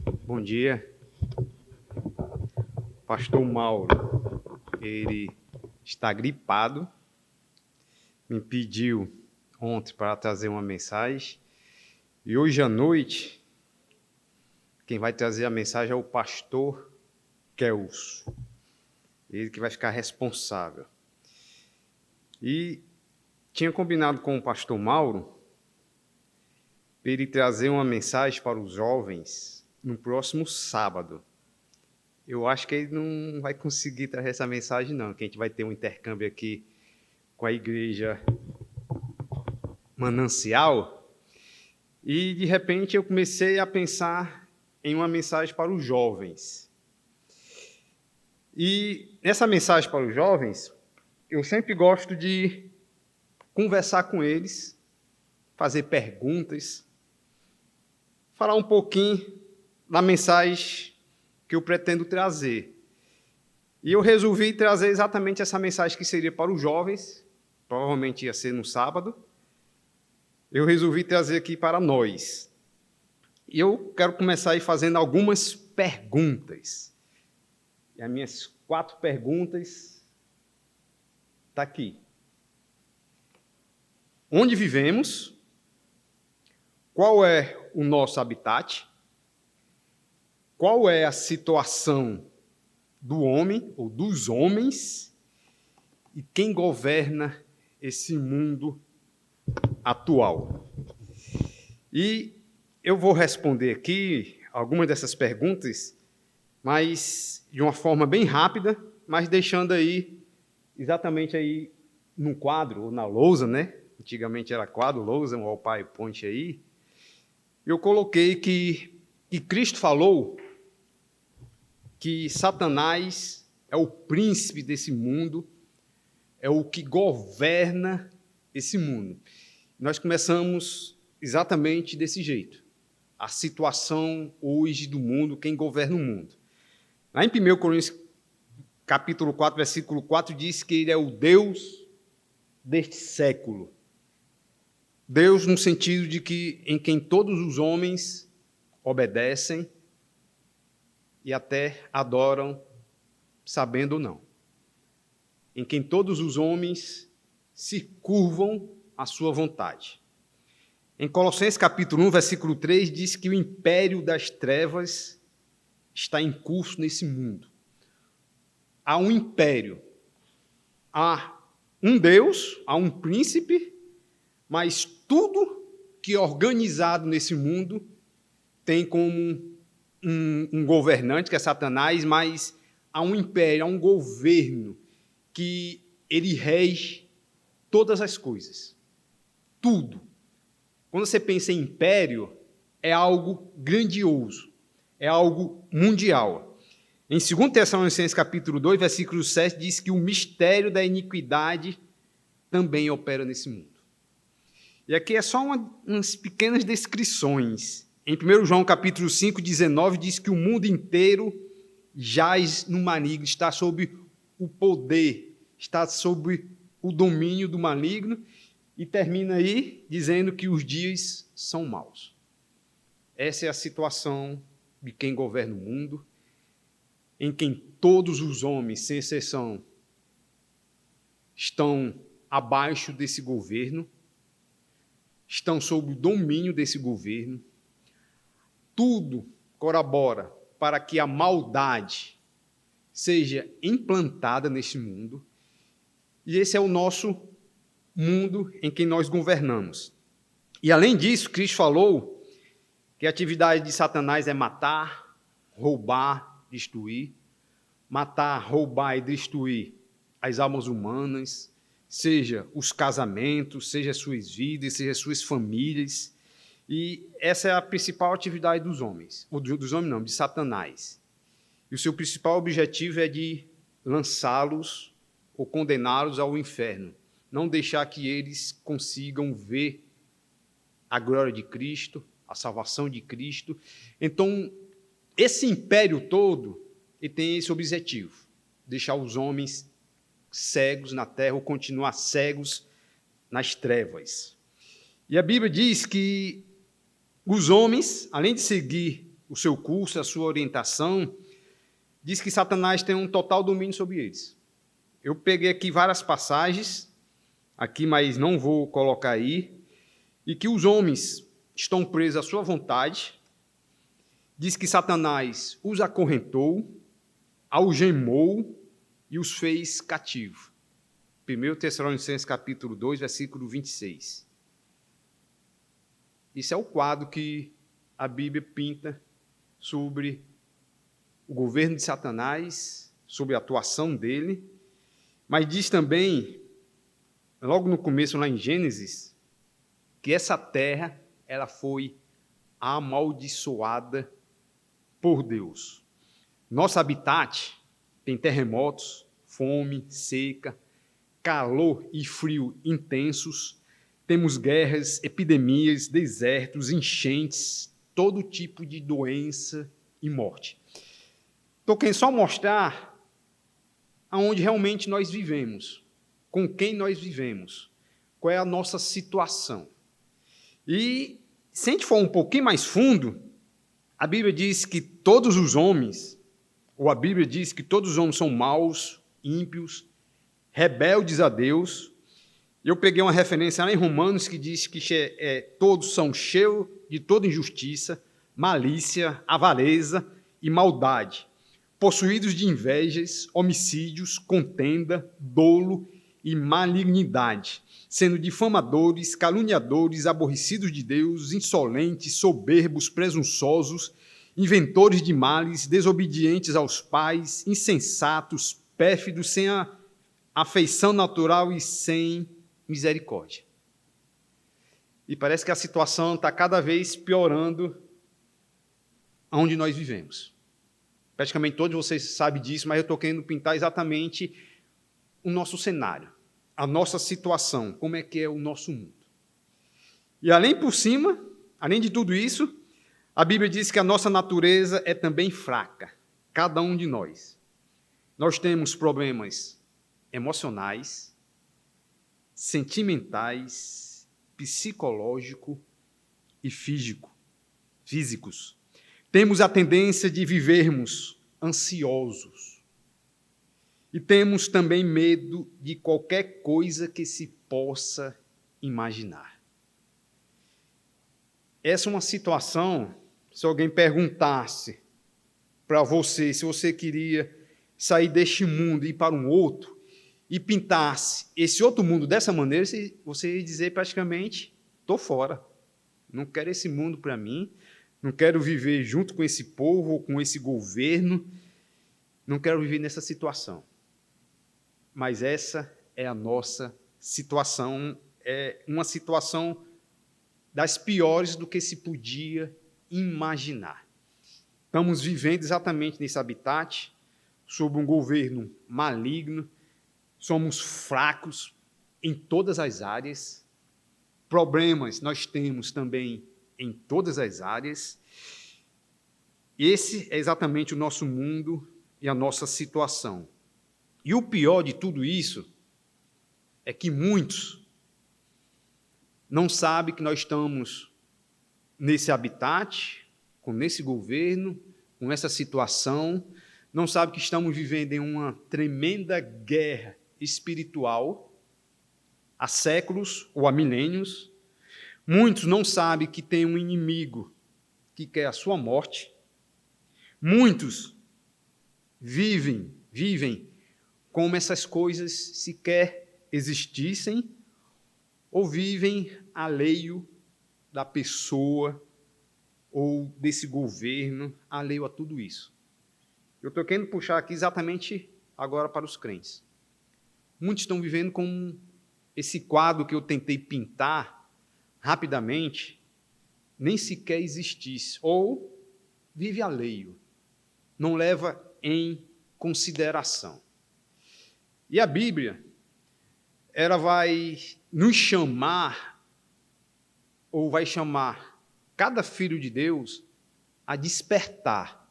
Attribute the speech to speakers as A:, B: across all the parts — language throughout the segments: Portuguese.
A: Bom dia. Pastor Mauro, ele está gripado, me pediu ontem para trazer uma mensagem, e hoje à noite, quem vai trazer a mensagem é o pastor Kelso, ele que vai ficar responsável. E tinha combinado com o pastor Mauro para ele trazer uma mensagem para os jovens no próximo sábado. Eu acho que ele não vai conseguir trazer essa mensagem, não, que a gente vai ter um intercâmbio aqui com a igreja Manancial, e de repente eu comecei a pensar em uma mensagem para os jovens. E nessa mensagem para os jovens, eu sempre gosto de conversar com eles, fazer perguntas, falar um pouquinho da mensagem que eu pretendo trazer. E eu resolvi trazer exatamente essa mensagem que seria para os jovens, provavelmente ia ser no sábado. Eu resolvi trazer aqui para nós. E eu quero começar aí fazendo algumas perguntas. E as minhas 4 perguntas estão aqui. Onde vivemos? Qual é o nosso habitat? Qual é a situação do homem ou dos homens? E quem governa esse mundo atual? E eu vou responder aqui algumas dessas perguntas, mas de uma forma bem rápida, mas deixando aí, exatamente aí no quadro, ou na lousa, né? Antigamente era quadro, lousa, um PowerPoint aí. Eu coloquei que Cristo falou que Satanás é o príncipe desse mundo, é o que governa esse mundo. Nós começamos exatamente desse jeito. A situação hoje do mundo, quem governa o mundo. Lá em 1 Coríntios, capítulo 4, versículo 4, diz que ele é o Deus deste século. Deus no sentido de que em quem todos os homens obedecem e até adoram, sabendo ou não. Em quem todos os homens se curvam à sua vontade. Em Colossenses capítulo 1, versículo 3, diz que o império das trevas está em curso nesse mundo. Há um império, há um Deus, há um príncipe, mas tudo que é organizado nesse mundo tem como um governante, que é Satanás, mas há um império, há um governo que ele rege todas as coisas. Tudo. Quando você pensa em império, é algo grandioso, é algo mundial. Em 2 Tessalonicenses capítulo 2, versículo 7, diz que o mistério da iniquidade também opera nesse mundo. E aqui é só umas pequenas descrições. Em 1 João capítulo 5, 19, diz que o mundo inteiro jaz no maligno, está sob o poder, está sob o domínio do maligno, e termina aí dizendo que os dias são maus. Essa é a situação de quem governa o mundo, em quem todos os homens, sem exceção, estão abaixo desse governo, estão sob o domínio desse governo. Tudo corrobora para que a maldade seja implantada neste mundo, e esse é o nosso mundo em que nós governamos. E além disso, Cristo falou que a atividade de Satanás é matar, roubar, destruir. Matar, roubar e destruir as almas humanas, seja os casamentos, seja as suas vidas, seja as suas famílias. E essa é a principal atividade dos homens, ou dos homens não, de Satanás. E o seu principal objetivo é de lançá-los ou condená-los ao inferno. Não deixar que eles consigam ver a glória de Cristo, a salvação de Cristo. Então, esse império todo, ele tem esse objetivo, deixar os homens cegos na terra ou continuar cegos nas trevas. E a Bíblia diz que os homens, além de seguir o seu curso, a sua orientação, diz que Satanás tem um total domínio sobre eles. Eu peguei aqui várias passagens, aqui, mas não vou colocar aí, e que os homens estão presos à sua vontade. Diz que Satanás os acorrentou, algemou e os fez cativos. 1 Tessalonicenses capítulo 2, versículo 26. Isso é o quadro que a Bíblia pinta sobre o governo de Satanás, sobre a atuação dele, mas diz também, logo no começo, lá em Gênesis, que essa terra ela foi amaldiçoada por Deus. Nosso habitat tem terremotos, fome, seca, calor e frio intensos, temos guerras, epidemias, desertos, enchentes, todo tipo de doença e morte. Estou querendo só mostrar aonde realmente nós vivemos, com quem nós vivemos, qual é a nossa situação. E, se a gente for um pouquinho mais fundo, a Bíblia diz que todos os homens, ou a Bíblia diz que todos os homens são maus, ímpios, rebeldes a Deus. Eu peguei uma referência lá em Romanos que diz que todos são cheios de toda injustiça, malícia, avareza e maldade, possuídos de invejas, homicídios, contenda, dolo e malignidade, sendo difamadores, caluniadores, aborrecidos de Deus, insolentes, soberbos, presunçosos, inventores de males, desobedientes aos pais, insensatos, pérfidos, sem a afeição natural e sem misericórdia. E parece que a situação está cada vez piorando onde nós vivemos. Praticamente todos vocês sabem disso, mas eu estou querendo pintar exatamente o nosso cenário, a nossa situação, como é que é o nosso mundo. E além de tudo isso, a Bíblia diz que a nossa natureza é também fraca, cada um de nós. Nós temos problemas emocionais, sentimentais, psicológicos e físicos. Temos a tendência de vivermos ansiosos. E temos também medo de qualquer coisa que se possa imaginar. Essa é uma situação, se alguém perguntasse para você se você queria sair deste mundo e ir para um outro, e pintasse esse outro mundo dessa maneira, você ia dizer praticamente, estou fora, não quero esse mundo para mim, não quero viver junto com esse povo ou com esse governo, não quero viver nessa situação. Mas essa é a nossa situação, é uma situação das piores do que se podia imaginar. Estamos vivendo exatamente nesse habitat, sob um governo maligno, somos fracos em todas as áreas, problemas nós temos também em todas as áreas. Esse é exatamente o nosso mundo e a nossa situação. E o pior de tudo isso é que muitos não sabem que nós estamos nesse habitat, com esse governo, com essa situação, não sabem que estamos vivendo em uma tremenda guerra espiritual há séculos ou há milênios. Muitos não sabem que tem um inimigo que quer a sua morte. Muitos vivem como essas coisas sequer existissem, ou vivem alheio da pessoa ou desse governo, alheio a tudo isso. Eu estou querendo puxar aqui exatamente agora para os crentes. Muitos estão vivendo com esse quadro que eu tentei pintar rapidamente, nem sequer existisse, ou vive alheio, não leva em consideração. E a Bíblia, ela vai nos chamar, ou vai chamar cada filho de Deus a despertar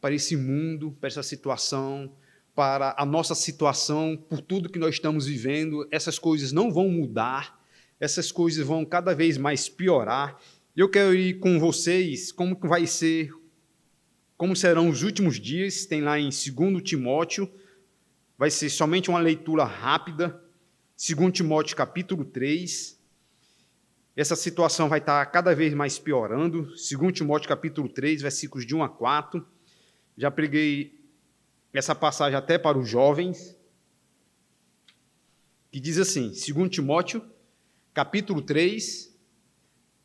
A: para esse mundo, para essa situação, para a nossa situação, por tudo que nós estamos vivendo. Essas coisas não vão mudar, essas coisas vão cada vez mais piorar, E eu quero ir com vocês como serão os últimos dias. Tem lá em 2 Timóteo, vai ser somente uma leitura rápida, 2 Timóteo capítulo 3. Essa situação vai estar cada vez mais piorando. 2 Timóteo capítulo 3, versículos de 1 a 4. Já preguei essa passagem até para os jovens, que diz assim, 2 Timóteo capítulo 3,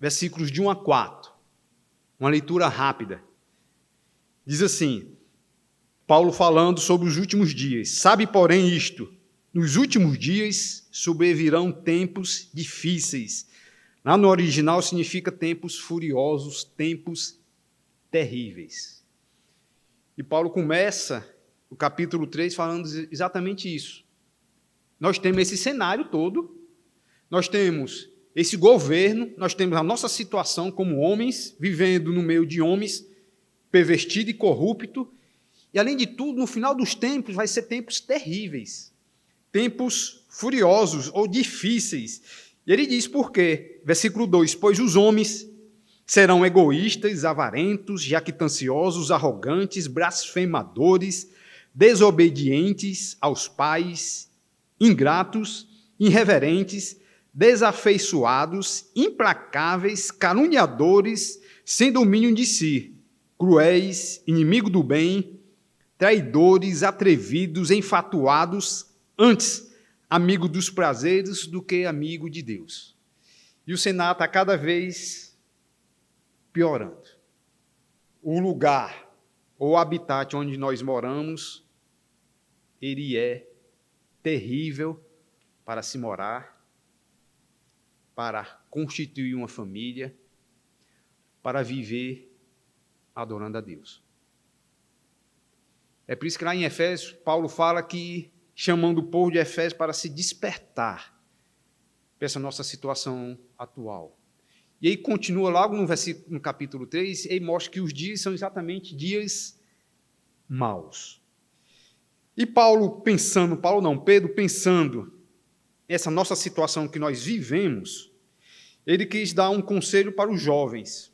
A: versículos de 1 a 4. Uma leitura rápida. Diz assim, Paulo falando sobre os últimos dias. Sabe, porém, isto, nos últimos dias sobrevirão tempos difíceis. Lá no original significa tempos furiosos, tempos terríveis. E Paulo começa o capítulo 3 falando exatamente isso. Nós temos esse cenário todo, nós temos esse governo, nós temos a nossa situação como homens, vivendo no meio de homens pervertido e corrupto, e além de tudo, no final dos tempos, vai ser tempos terríveis, tempos furiosos ou difíceis. E ele diz por quê? Versículo 2, pois os homens serão egoístas, avarentos, jactanciosos, arrogantes, blasfemadores, desobedientes aos pais, ingratos, irreverentes, desafeiçoados, implacáveis, caluniadores, sem domínio de si, cruéis, inimigo do bem, traidores, atrevidos, enfatuados, antes amigo dos prazeres do que amigo de Deus. E o cenário está cada vez piorando. O lugar ou habitat onde nós moramos, ele é terrível para se morar, para constituir uma família, para viver adorando a Deus. É por isso que lá em Efésios, Paulo fala que, chamando o povo de Efésios para se despertar para essa nossa situação atual. E aí continua logo no capítulo 3, e mostra que os dias são exatamente dias maus. E Pedro pensando essa nossa situação que nós vivemos, ele quis dar um conselho para os jovens.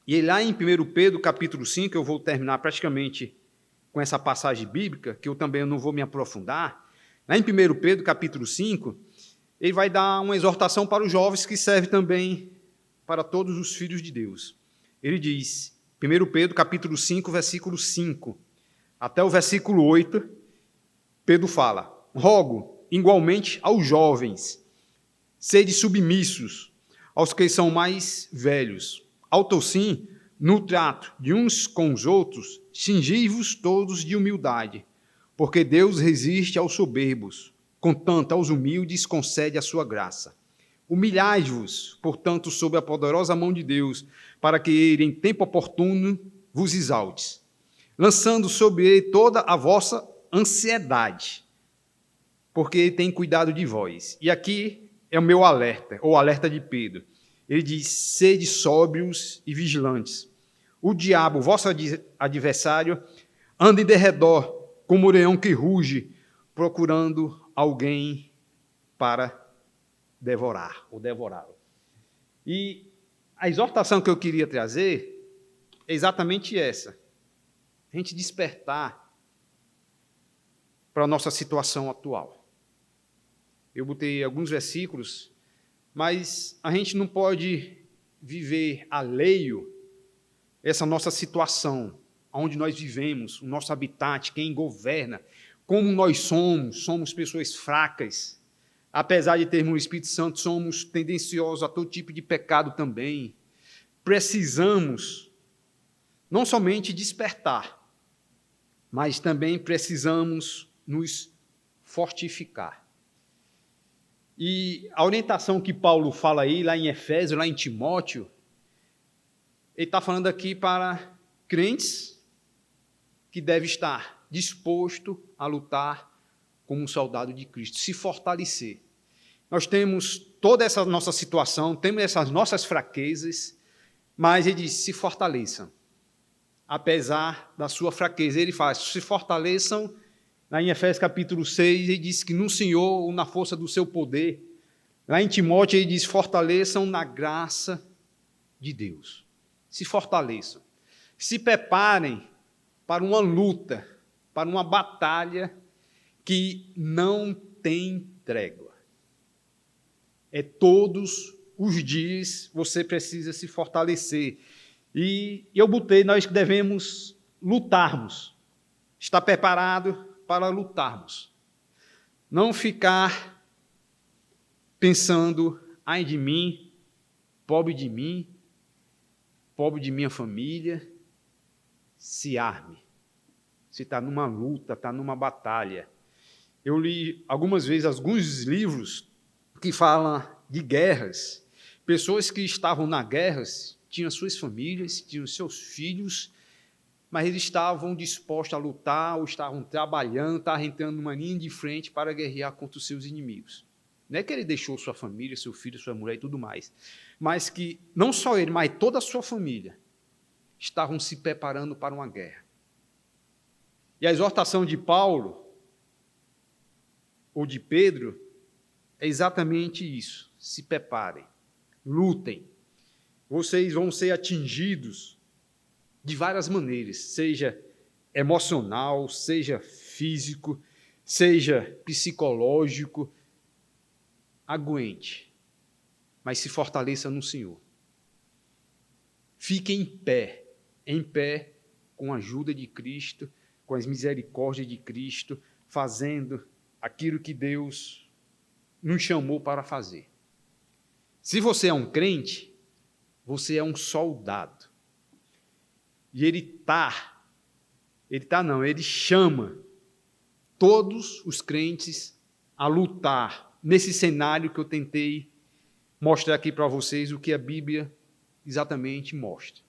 A: E lá em 1 Pedro, capítulo 5, eu vou terminar praticamente com essa passagem bíblica, que eu também não vou me aprofundar. Lá em 1 Pedro, capítulo 5, ele vai dar uma exortação para os jovens que serve também para todos os filhos de Deus. Ele diz, 1 Pedro, capítulo 5, versículo 5, até o versículo 8, Pedro fala, rogo igualmente aos jovens, sede submissos aos que são mais velhos, sim, no trato de uns com os outros, cingivos todos de humildade, porque Deus resiste aos soberbos, contanto aos humildes concede a sua graça. Humilhai-vos, portanto, sob a poderosa mão de Deus, para que ele, em tempo oportuno, vos exalte, lançando sobre ele toda a vossa ansiedade, porque ele tem cuidado de vós. E aqui é o meu alerta, ou alerta de Pedro. Ele diz, sede sóbrios e vigilantes. O diabo, vosso adversário, anda em derredor, como o leão que ruge, procurando alguém para devorar, ou devorá-lo. E a exortação que eu queria trazer é exatamente essa. A gente despertar para a nossa situação atual. Eu botei alguns versículos, mas a gente não pode viver alheio essa nossa situação, onde nós vivemos, o nosso habitat, quem governa, como nós somos pessoas fracas. Apesar de termos o Espírito Santo, somos tendenciosos a todo tipo de pecado também. Precisamos não somente despertar, mas também precisamos nos fortificar. E a orientação que Paulo fala aí, lá em Efésios, lá em Timóteo, ele está falando aqui para crentes que devem estar disposto a lutar como um soldado de Cristo, se fortalecer. Nós temos toda essa nossa situação, temos essas nossas fraquezas, mas ele diz, se fortaleçam. Apesar da sua fraqueza, ele fala, se fortaleçam. Lá em Efésios capítulo 6, ele diz que no Senhor ou na força do seu poder. Lá em Timóteo, ele diz, fortaleçam na graça de Deus. Se fortaleçam. Se preparem para uma luta, para uma batalha que não tem trégua. É todos os dias você precisa se fortalecer. E eu botei, nós devemos lutarmos. Estar preparado para lutarmos. Não ficar pensando, ai de mim, pobre de minha família. Se arme. Se está numa luta, está numa batalha. Eu li algumas vezes alguns livros que falam de guerras. Pessoas que estavam na guerra tinham suas famílias, tinham seus filhos, mas eles estavam dispostos a lutar, ou estavam trabalhando, estavam entrando numa linha de frente para guerrear contra os seus inimigos. Não é que ele deixou sua família, seu filho, sua mulher e tudo mais, mas que não só ele, mas toda a sua família estavam se preparando para uma guerra. E a exortação de Paulo, ou de Pedro, é exatamente isso. Se preparem, lutem. Vocês vão ser atingidos de várias maneiras, seja emocional, seja físico, seja psicológico. Aguente, mas se fortaleça no Senhor. Fique em pé com a ajuda de Cristo, com as misericórdias de Cristo, fazendo aquilo que Deus nos chamou para fazer. Se você é um crente, você é um soldado. E ele chama todos os crentes a lutar nesse cenário que eu tentei mostrar aqui para vocês, o que a Bíblia exatamente mostra.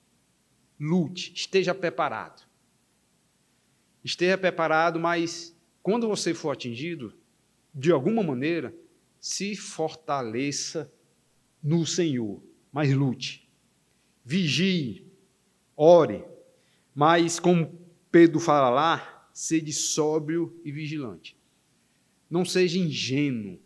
A: Lute, esteja preparado. Esteja preparado, mas quando você for atingido, de alguma maneira, se fortaleça no Senhor, mas lute. Vigie, ore, mas como Pedro fala lá, sede sóbrio e vigilante. Não seja ingênuo.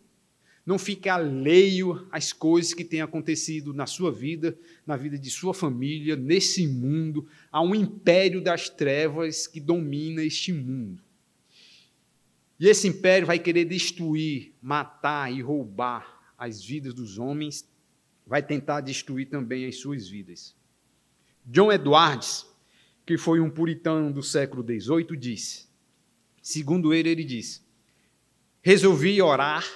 A: Não fique alheio às coisas que têm acontecido na sua vida, na vida de sua família, nesse mundo. Há um império das trevas que domina este mundo. E esse império vai querer destruir, matar e roubar as vidas dos homens, vai tentar destruir também as suas vidas. John Edwards, que foi um puritano do século XVIII, disse, segundo ele disse, resolvi orar,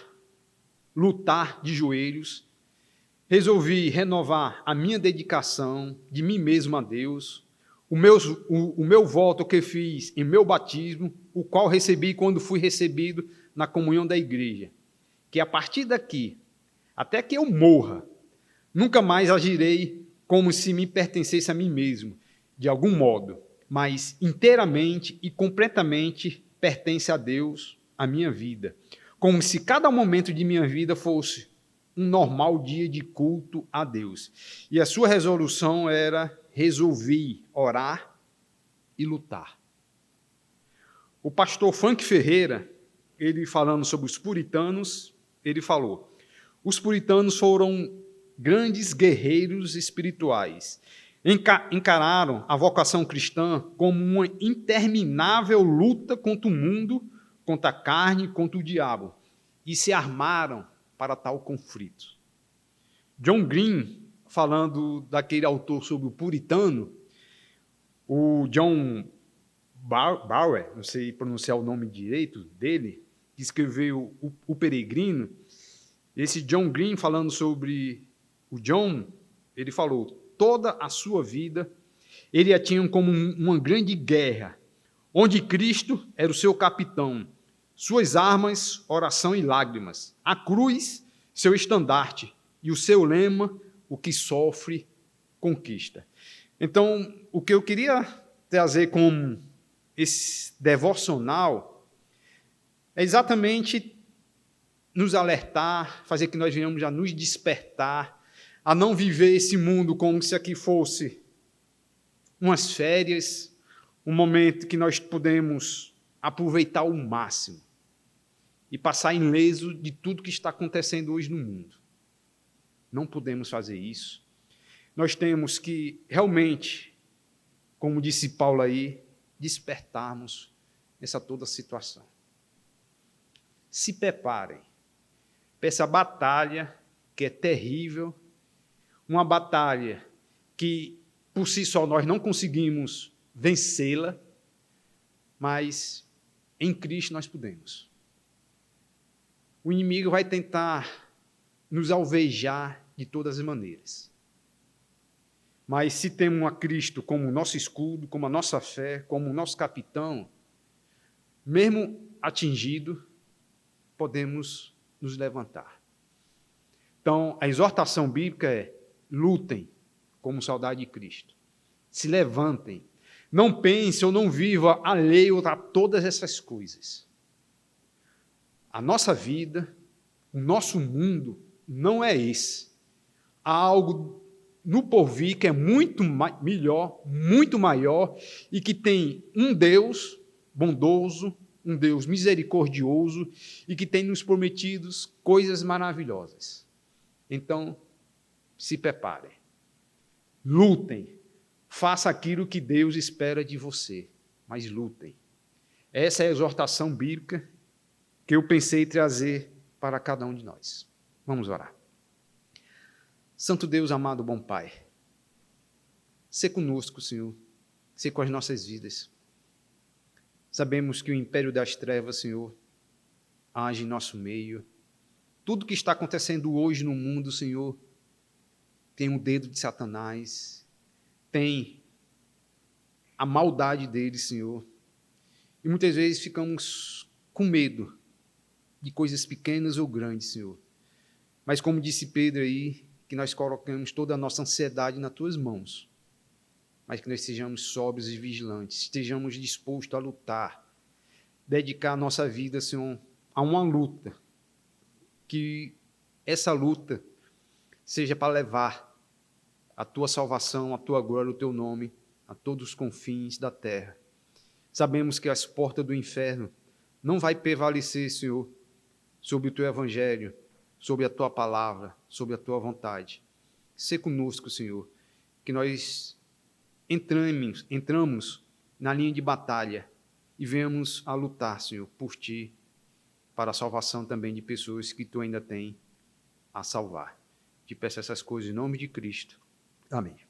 A: lutar de joelhos, resolvi renovar a minha dedicação de mim mesmo a Deus, o meu voto que fiz em meu batismo, o qual recebi quando fui recebido na comunhão da igreja, que a partir daqui, até que eu morra, nunca mais agirei como se me pertencesse a mim mesmo, de algum modo, mas inteiramente e completamente pertence a Deus a minha vida, como se cada momento de minha vida fosse um normal dia de culto a Deus. E a sua resolução era resolver orar e lutar. O pastor Frank Ferreira, ele falando sobre os puritanos, ele falou, os puritanos foram grandes guerreiros espirituais. Encararam a vocação cristã como uma interminável luta contra o mundo, contra a carne, contra o diabo, e se armaram para tal conflito. John Green, falando daquele autor sobre o puritano, o John Bauer, não sei pronunciar o nome direito dele, que escreveu o Peregrino, esse John Green, falando sobre o John, ele falou, toda a sua vida, ele a tinha como uma grande guerra, onde Cristo era o seu capitão, suas armas, oração e lágrimas, a cruz, seu estandarte, e o seu lema, o que sofre, conquista. Então, o que eu queria trazer como esse devocional é exatamente nos alertar, fazer que nós venhamos a nos despertar, a não viver esse mundo como se aqui fosse umas férias, um momento que nós podemos aproveitar ao máximo e passar ileso de tudo que está acontecendo hoje no mundo. Não podemos fazer isso. nós temos que realmente, como disse Paulo aí, despertarmos nessa toda situação. Se preparem para essa batalha que é terrível, uma batalha que por si só nós não conseguimos vencê-la, mas em Cristo nós podemos. O inimigo vai tentar nos alvejar de todas as maneiras. Mas se temos a Cristo como nosso escudo, como a nossa fé, como o nosso capitão, mesmo atingido, podemos nos levantar. Então, a exortação bíblica é: lutem como soldado de Cristo. Se levantem. Não pense ou não viva alheio a todas essas coisas. A nossa vida, o nosso mundo não é esse. Há algo no porvir que é muito melhor, muito maior, e que tem um Deus bondoso, um Deus misericordioso, e que tem nos prometido coisas maravilhosas. Então, se preparem, lutem, faça aquilo que Deus espera de você, mas lutem. Essa é a exortação bíblica que eu pensei trazer para cada um de nós. Vamos orar. Santo Deus, amado, bom Pai, sê conosco, Senhor, sê com as nossas vidas. Sabemos que o império das trevas, Senhor, age em nosso meio. Tudo que está acontecendo hoje no mundo, Senhor, tem o dedo de Satanás, tem a maldade dele, Senhor. E muitas vezes ficamos com medo de coisas pequenas ou grandes, Senhor. Mas como disse Pedro aí, que nós colocamos toda a nossa ansiedade nas tuas mãos, mas que nós sejamos sóbrios e vigilantes, estejamos dispostos a lutar, dedicar a nossa vida, Senhor, a uma luta, que essa luta seja para levar a tua salvação, a tua glória, o teu nome a todos os confins da terra. Sabemos que as portas do inferno não vai prevalecer, Senhor, sobre o teu evangelho, sobre a tua palavra, sobre a tua vontade. Sê conosco, Senhor, que nós entramos na linha de batalha e venhamos a lutar, Senhor, por ti, para a salvação também de pessoas que tu ainda tem a salvar. Te peço essas coisas em nome de Cristo. Amém.